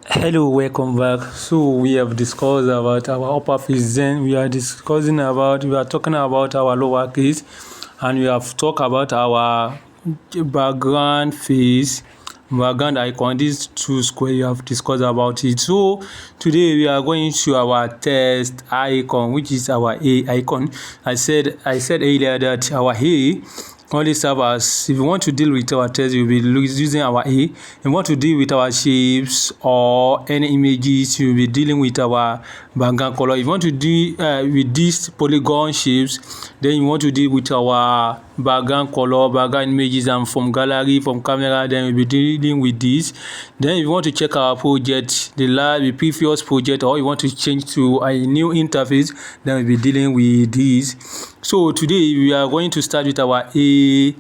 Hello, welcome back. So we have discussed about our uppercase, then we are talking about our lowercase, and we have talked about our background face, background icon. These two square we have discussed about it. So today we are going to our text icon, which is our A icon. I said earlier that our A only serve as, if you want to deal with our text, you'll be using our A. If you want to deal with our shapes or any images, you'll be dealing with our background color. If you want to deal with these polygon shapes, then you want to deal with our background color, background images, and from gallery, from camera, then we'll be dealing with this. Then if you want to check our project, the previous project, or you want to change to a new interface, then we'll be dealing with this. So today we are going to start with our A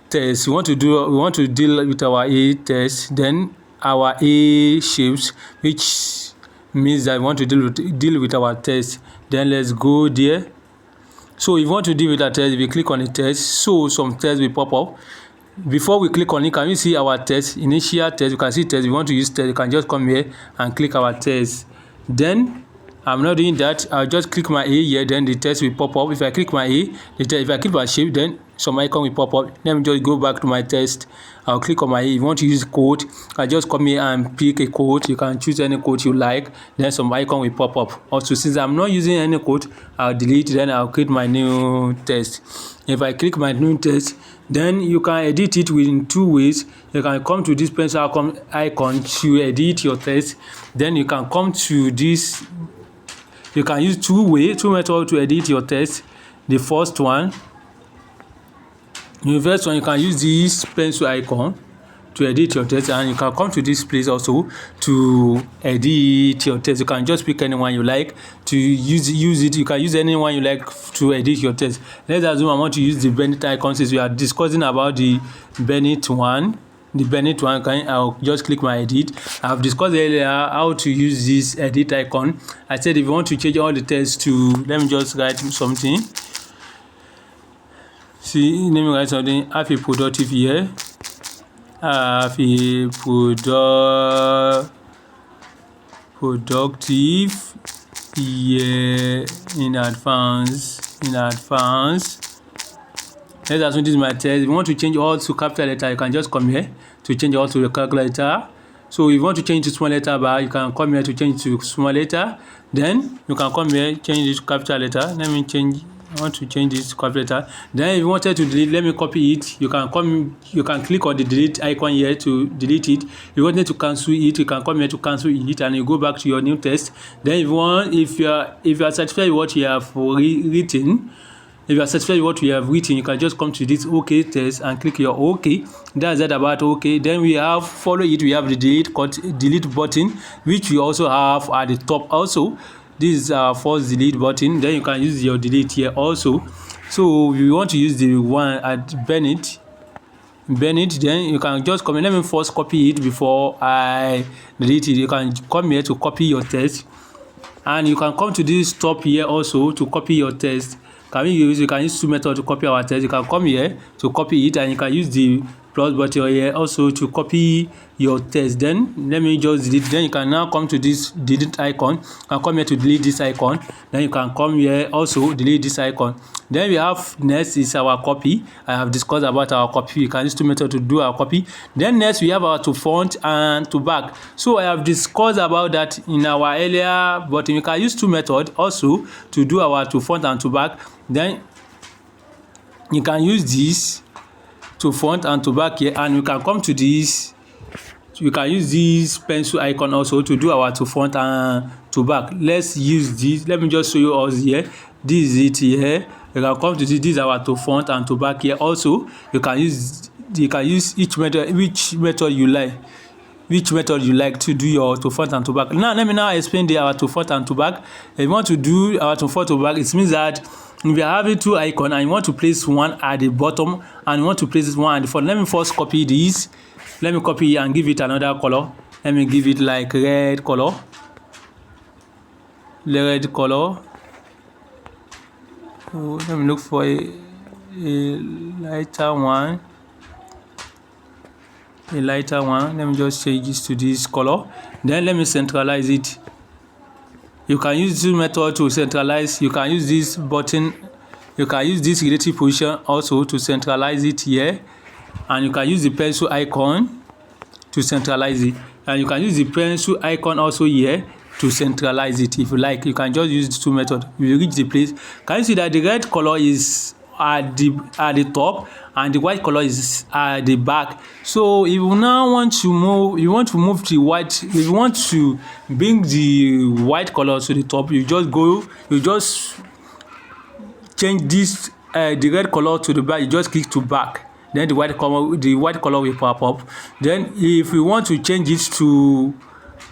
test. We want to deal with our A test, then our A shapes, which means that we want to deal with our test. Then let's go there. So if you want to deal with our test, we click on the test. So some tests will pop up. Before we click on it, can you see our test? Initial test. You can see test. If you want to use test, you can just come here and click our test. Then I'm not doing that. I'll just click my A here, then the test will pop up. If I click my A, if I click my shape, then some icon will pop up. Let me just go back to my test. I'll click on my A. If you want to use code, I just come here and pick a code. You can choose any code you like. Then some icon will pop up. Also, since I'm not using any code, I'll delete. Then I'll create my new test. If I click my new test, then you can edit it in two ways. You can come to this pencil icon to edit your test. Then you can come to this. You can use two methods to edit your test. The first one, you can use this pencil icon to edit your test, and you can come to this place also to edit your test. You can just pick anyone you like to use it. You can use anyone you like to edit your test. Let's assume I want to use the Bennett icon, since we are discussing about the Bennett one. I'll just click my edit. I've discussed earlier how to use this edit icon. I said if you want to change all the text to, let me just write something. See, let me write something. Have a productive year. Have a productive year in advance. Let's assume this is my test. If you want to change all to capital letter, you can just come here to change all to the calculator. So if you want to change to small letter bar, you can come here to change to small letter. Then you can come here, change this to capital letter. I want to change this to capital letter. Then if you wanted to delete, let me copy it. You can click on the delete icon here to delete it. If you wanted to cancel it, you can come here to cancel it, and you go back to your new test. Then if you are satisfied with what you have written, you can just come to this OK test and click your OK. That's that about OK. Then we have the delete button, which we also have at the top also. This is our first delete button. Then you can use your delete here also. So if you want to use the one at Bennett, then you can just come in. Let me first copy it before I delete it. You can come here to copy your test, and you can come to this top here also to copy your test. You can use two methods to copy our test. You can come here to copy it, and you can use the plus button here also to copy your test. Then let me just delete. Then you can now come to this delete icon and come here to delete this icon. Then you can come here also delete this icon. Then we have next is our copy. I have discussed about our copy. You can use two methods to do our copy. Then next we have our to front and to back. So I have discussed about that in our earlier, but you can use two methods also to do our to front and to back. Then you can use this to front and to back here, and you can come to this. You can use this pencil icon also to do our to front and to back. Let's use this. Let me just show you us here. This is it here. You can come to this. This is our to front and to back here also. You can use which method you like to do your to front and to back. Now let me explain our to front and to back. If you want to do our to front to back, it means that if you are having two icons and you want to place one at the bottom and you want to place one at the front, let me first copy this. Let me copy and give it another color. Let me give it like red color. Oh, let me look for a lighter one. a lighter one. Let me just change this to this color. Then let me centralize it. You can use this method to centralize. You can use this button. You can use this relative position also to centralize it here. And you can use the pencil icon to centralize it. And you can use the pencil icon also here to centralize it. If you like, you can just use the two methods. You reach the place. Can you see that the red color is at the top and the white color is at the back? So if you now want to move, the white. If you want to bring the white color to the top, you just change this the red color to the back. You just click to back. Then the white color will pop up. Then if you want to change it to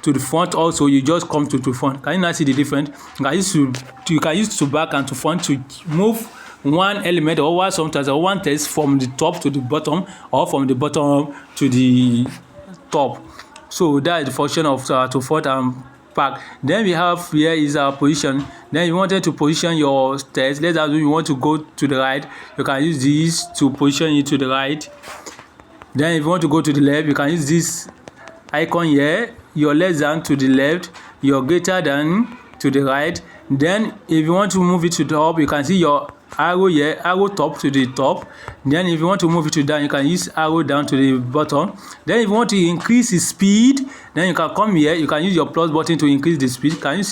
the front also, you just come to the front. Can you now see the difference? You can use to back and to front to move one element or sometimes one text from the top to the bottom or from the bottom to the top. So that is the function of to front and back. Then we have here is our position. Then you wanted to position your text. Let's assume you want to go to the right. You can use this to position it to the right. Then if you want to go to the left, you can use this icon here. Your less than to the left, your greater than to the right. Then if you want to move it to the top, you can see your arrow here, arrow top to the top. Then if you want to move it to down, you can use arrow down to the bottom. Then if you want to increase the speed, then you can come here. You can use your plus button to increase the speed. Can you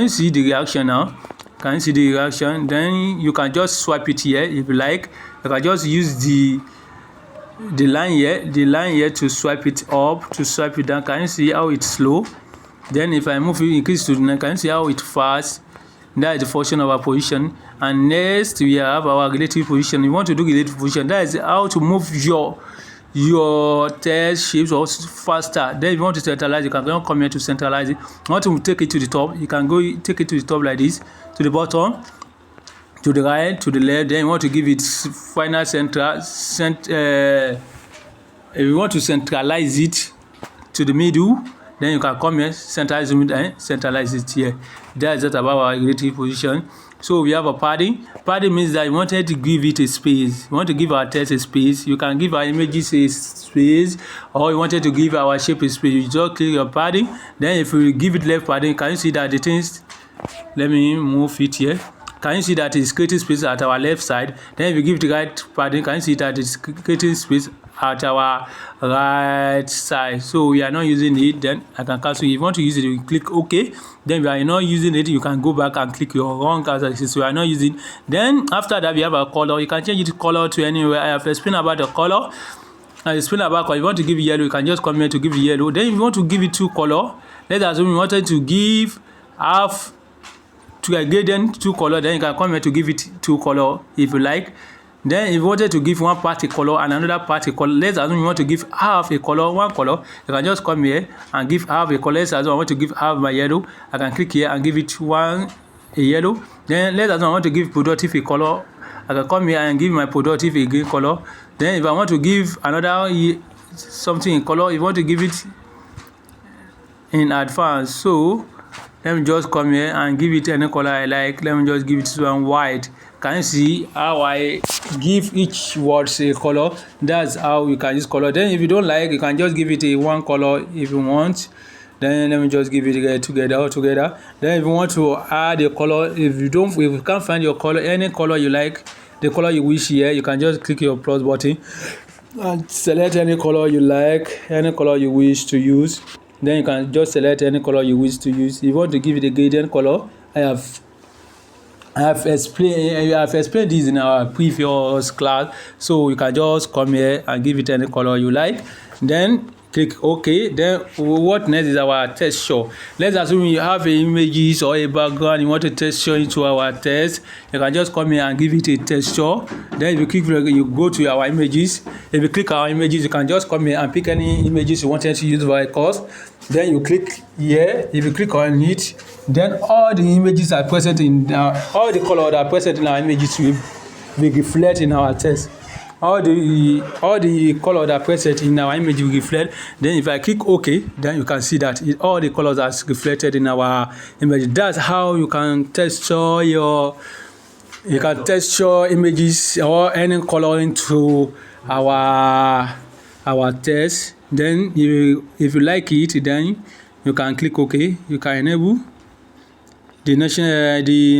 see the reaction now? Can you see the reaction? Then you can just swipe it here if you like. You can just use the line here to swipe it up, to swipe it down. Can you see how it's slow? Then if I move it, increase to the 9, can you see how it's fast? That is the function of our position. And next we have our relative position. You want to do relative position. That is how to move your text shapes or faster. Then if you want to centralize, you can come here to centralize it. You want to take it to the top, you can go take it to the top like this, to the bottom, to the right, to the left. Then you want to give it final if you want to centralize it to the middle, then you can come here, centralize it and centralize it here. That is just about our relative position. So we have a padding. Padding means that you wanted to give it a space. You want to give our text a space. You can give our images a space, or you wanted to give our shape a space. You just click your padding. Then if you give it left padding, can you see that the things? Let me move it here. Can you see that it's creating space at our left side? Then if you give the right padding, can you see that it's creating space at our right side? So we are not using it, then I can cancel. If you want to use it, you click OK. Then we are not using it, you can go back and click your wrong as we are not using. Then after that, we have a color. You can change the color to anywhere. I have explained about the color. I explained about color. If you want to give yellow, you can just come here to give yellow. Then if you want to give it two color, let's assume you wanted to give half to a gradient two color, then you can come here to give it two color if you like. Then if you wanted to give one part a color and another part a color, let's assume you want to give half a color, one color, you can just come here and give half a color. Let's assume I want to give half my yellow, I can click here and give it a yellow. Then let's assume I want to give productive a color, I can come here and give my productive a green color. Then if I want to give another something in color, if you want to give it in advance, so let me just come here and give it any color I like. Let me just give it one white. Can you see how I give each word a color? That's how you can use color. Then if you don't like, you can just give it a one color if you want. Then let me just give it together. Then if you want to add a color, if you can't find your color, any color you like, the color you wish here, you can just click your plus button and select any color you like, any color you wish to use. Then you can just select any color you wish to use. If you want to give it a gradient color, I have explained this in our previous class. So you can just come here and give it any color you like. Then click OK. Then what next is our texture. Let's assume you have images or a background, you want to texture into our text. You can just come here and give it a texture. Then if you click, you go to our images. If you click our images, you can just come here and pick any images you wanted to use for a course. Then you click here. If you click on it, then all the images are present in all the colors that are present in our images will reflect in our text. All the colors that are present in our image will reflect. Then if I click OK, then you can see that all the colors are reflected in our image. That's how you can texture images or any color into our our test. Then if you like it, then you can click OK. You can enable the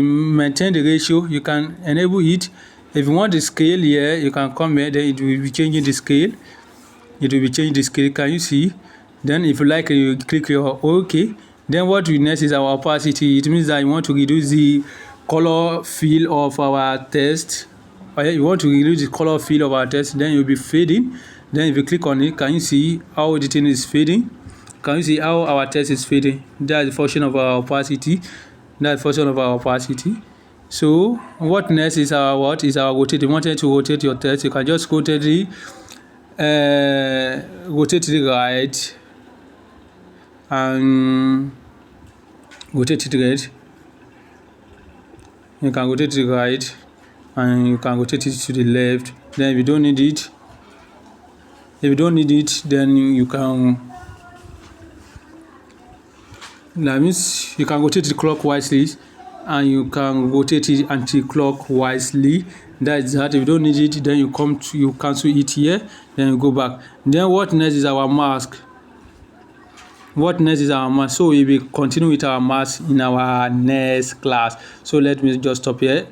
maintain the ratio. You can enable it. If you want the scale here, you can come here, then it will be changing the scale. It will be changing the scale. Can you see? Then if you like, you click your OK. Then what we next is our opacity. It means that you want to reduce the color field of our text. Or you want to reduce the color field of our text. Then you'll be fading. Then if you click on it, can you see how the thing is fading? Can you see how our text is fading? That's the function of our opacity. That's the function of our opacity. So what next is our rotate. If you wanted to rotate your text, you can just rotate it right and rotate it right. You can rotate it right and you can rotate it to the left. Then if you don't need it, then you can, that means you can rotate it clockwise and you can rotate it anti-clockwise. That's that. If you don't need it, then you cancel it here, then you go back. Then what next is our mask. So we will continue with our mask in our next class. So let me just stop here.